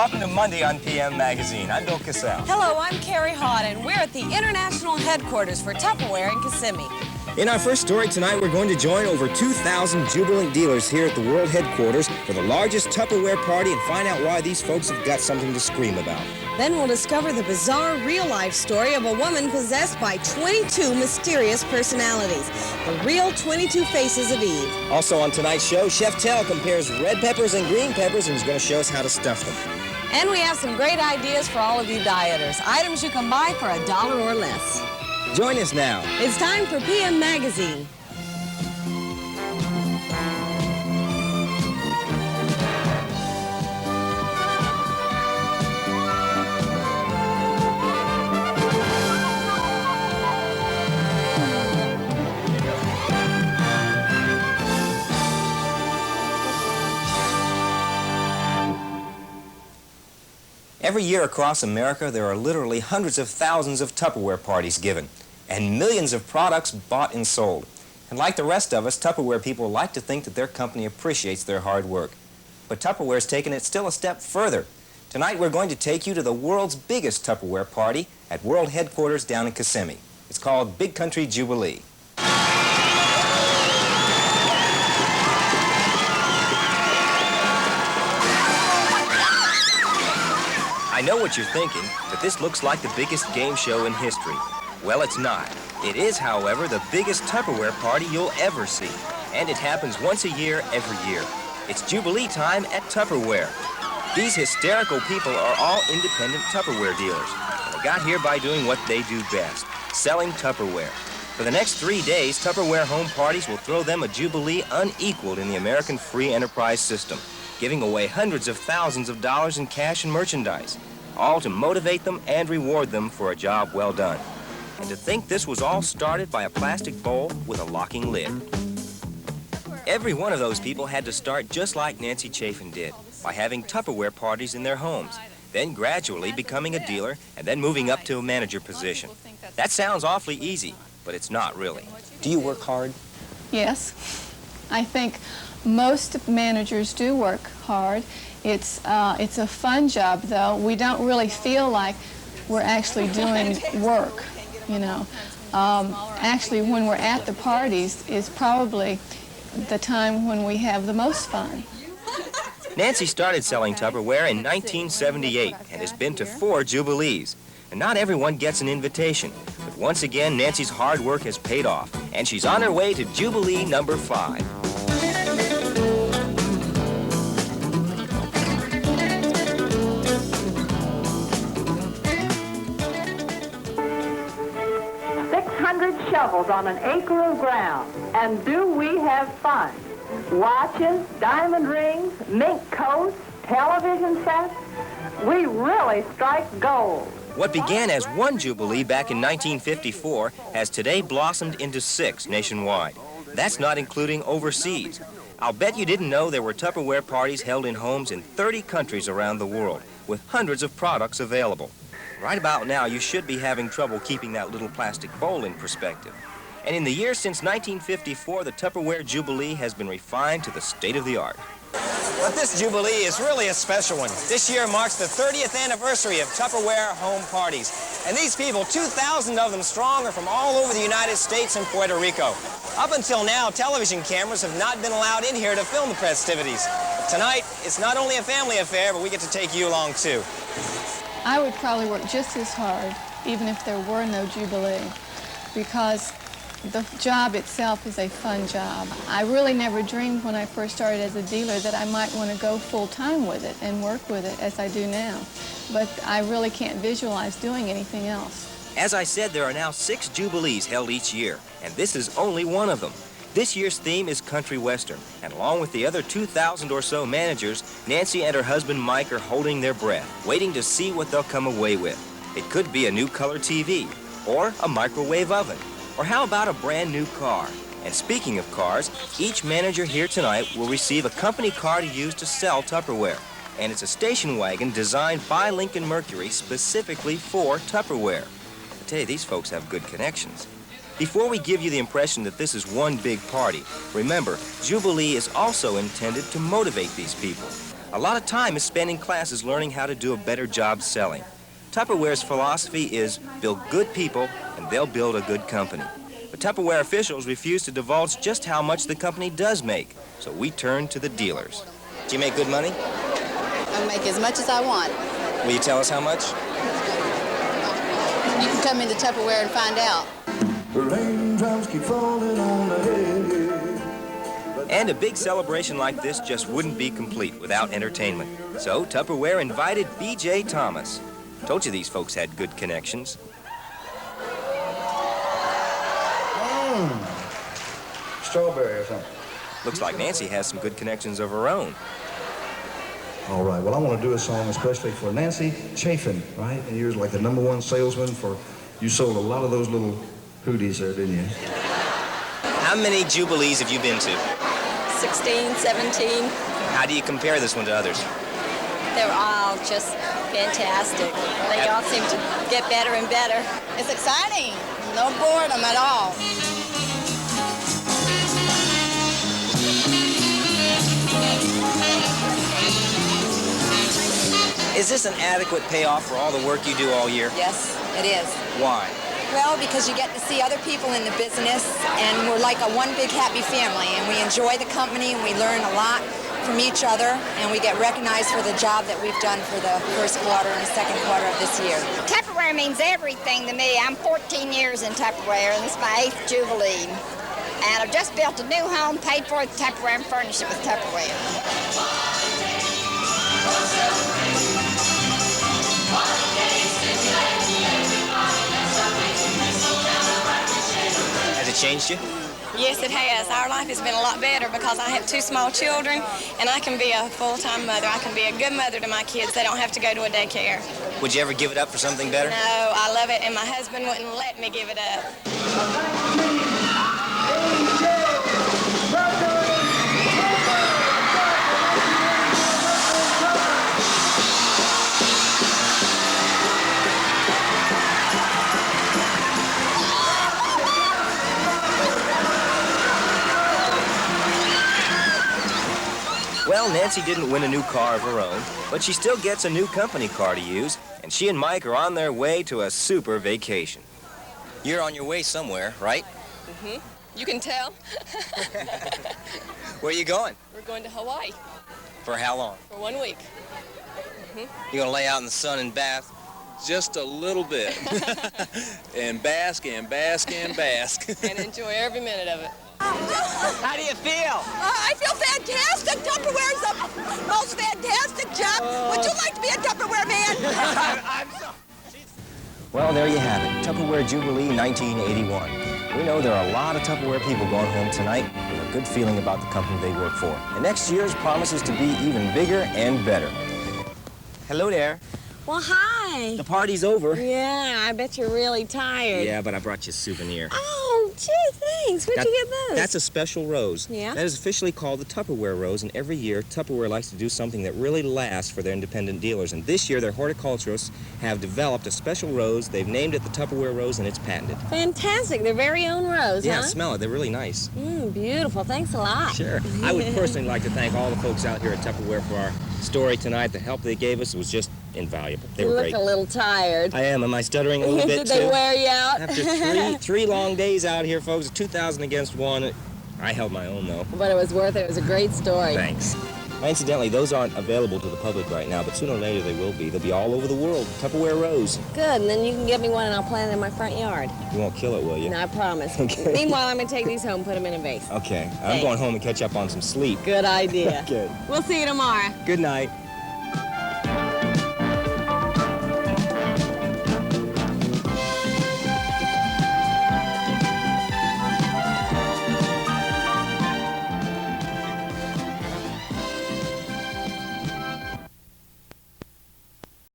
Welcome to Monday on PM Magazine. I'm Bill Cassell. Hello, I'm Carrie Hahn, and we're at the international headquarters for Tupperware in Kissimmee. In our first story tonight, we're going to join over 2,000 jubilant dealers here at the world headquarters for the largest Tupperware party and find out why these folks have got something to scream about. Then we'll discover the bizarre real-life story of a woman possessed by 22 mysterious personalities. The real 22 faces of Eve. Also on tonight's show, Chef Tell compares red peppers and green peppers and is going to show us how to stuff them. And we have some great ideas for all of you dieters. Items you can buy for $1 or less. Join us now. It's time for PM Magazine. Every year across America, there are literally hundreds of thousands of Tupperware parties given, and millions of products bought and sold. And like the rest of us, Tupperware people like to think that their company appreciates their hard work. But Tupperware's taken it still a step further. Tonight, we're going to take you to the world's biggest Tupperware party at World Headquarters down in Kissimmee. It's called Big Country Jubilee. I know what you're thinking, that this looks like the biggest game show in history. Well, it's not. It is, however, the biggest Tupperware party you'll ever see. And it happens once a year, every year. It's Jubilee time at Tupperware. These hysterical people are all independent Tupperware dealers. And they got here by doing what they do best, selling Tupperware. For the next 3 days, Tupperware home parties will throw them a Jubilee unequaled in the American free enterprise system, giving away hundreds of thousands of dollars in cash and merchandise, all to motivate them and reward them for a job well done. And to think this was all started by a plastic bowl with a locking lid. Every one of those people had to start just like Nancy Chafin did, by having Tupperware parties in their homes, then gradually becoming a dealer and then moving up to a manager position. That sounds awfully easy, but it's not really. Do you work hard? Yes. I think most managers do work hard. It's a fun job, though. We don't really feel like we're actually doing work, you know. Actually, when we're at the parties is probably the time when we have the most fun. Nancy started selling Tupperware in 1978 and has been to 4 Jubilees. And not everyone gets an invitation. But once again, Nancy's hard work has paid off, and she's on her way to Jubilee number 5. Shovels on an acre of ground, and do we have fun? Watches, diamond rings, mink coats, television sets. We really strike gold. What began as 1 Jubilee back in 1954 has today blossomed into 6 nationwide. That's not including overseas. I'll bet you didn't know there were Tupperware parties held in homes in 30 countries around the world, with hundreds of products available. Right about now, you should be having trouble keeping that little plastic bowl in perspective. And in the years since 1954, the Tupperware Jubilee has been refined to the state of the art. But this Jubilee is really a special one. This year marks the 30th anniversary of Tupperware home parties. And these people, 2,000 of them strong, are from all over the United States and Puerto Rico. Up until now, television cameras have not been allowed in here to film the festivities. But tonight, it's not only a family affair, but we get to take you along too. I would probably work just as hard, even if there were no Jubilee, because the job itself is a fun job. I really never dreamed when I first started as a dealer that I might want to go full-time with it and work with it as I do now. But I really can't visualize doing anything else. As I said, there are now 6 Jubilees held each year, and this is only one of them. This year's theme is country western, and along with the other 2,000 or so managers, Nancy and her husband Mike are holding their breath, waiting to see what they'll come away with. It could be a new color TV, or a microwave oven, or how about a brand new car? And speaking of cars, each manager here tonight will receive a company car to use to sell Tupperware. And it's a station wagon designed by Lincoln Mercury specifically for Tupperware. I tell you, these folks have good connections. Before we give you the impression that this is one big party, remember, Jubilee is also intended to motivate these people. A lot of time is spent in classes learning how to do a better job selling. Tupperware's philosophy is build good people and they'll build a good company. But Tupperware officials refuse to divulge just how much the company does make, so we turn to the dealers. Do you make good money? I make as much as I want. Will you tell us how much? You can come into Tupperware and find out. Raindrops keep falling on the head. And a big celebration like this just wouldn't be complete without entertainment. So Tupperware invited B.J. Thomas. Told you these folks had good connections. Strawberry or something. Looks like Nancy has some good connections of her own. All right, well, I want to do a song especially for Nancy Chafin, right? And you're like the #1 salesman for, you sold a lot of those little hoodies there, didn't you? How many Jubilees have you been to? 16, 17. How do you compare this one to others? They're all just fantastic. They all seem to get better and better. It's exciting. No boredom at all. Is this an adequate payoff for all the work you do all year? Yes, it is. Why? Well, because you get to see other people in the business, and we're like a one big happy family, and we enjoy the company, and we learn a lot from each other, and we get recognized for the job that we've done for the first quarter and the second quarter of this year. Tupperware means everything to me. I'm 14 years in Tupperware, and this is my 8th Jubilee. And I've just built a new home, paid for with Tupperware, and furnished it with Tupperware. Has it changed you? Yes, it has. Our life has been a lot better because I have 2 small children, and I can be a full-time mother. I can be a good mother to my kids. They don't have to go to a daycare. Would you ever give it up for something better? No, I love it, and my husband wouldn't let me give it up. Well, Nancy didn't win a new car of her own, but she still gets a new company car to use, and she and Mike are on their way to a super vacation. You're on your way somewhere, right? Mm-hmm. You can tell. Where are you going? We're going to Hawaii For how long? for 1 week. You gonna lay out in the sun and bath? Just a little bit. And bask and bask and bask. And enjoy every minute of it. How do you feel? I feel fantastic. Tupperware's the most fantastic job. Would you like to be a Tupperware man? Well, there you have it. Tupperware Jubilee 1981. We know there are a lot of Tupperware people going home tonight with a good feeling about the company they work for. And next year's promises to be even bigger and better. Hello there. Well, hi. The party's over. Yeah, I bet you're really tired. Yeah, but I brought you a souvenir. Oh, gee, thanks. Where'd you get those? That's a special rose. Yeah? That is officially called the Tupperware Rose, and every year Tupperware likes to do something that really lasts for their independent dealers. And this year their horticulturists have developed a special rose. They've named it the Tupperware Rose, and it's patented. Fantastic. Their very own rose, Yeah, huh? smell it. They're really nice. Beautiful. Thanks a lot. Sure. I would personally like to thank all the folks out here at Tupperware for our story tonight. The help they gave us was just invaluable. They You were look great. a little tired. I am. Am I stuttering a little bit Did they too? wear you out? After three long days out here, folks, 2,000 against 1. I held my own, though. But it was worth it. It was a great story. Thanks. Incidentally, those aren't available to the public right now, but sooner or later they will be. They'll be all over the world. Tupperware Rose. Good, and then you can give me one and I'll plant it in my front yard. You won't kill it, will you? No, I promise. Okay. Meanwhile, I'm going to take these home and put them in a vase. Okay. I'm Thanks. going home and catch up on some sleep. Good idea. Good. We'll see you tomorrow. Good night.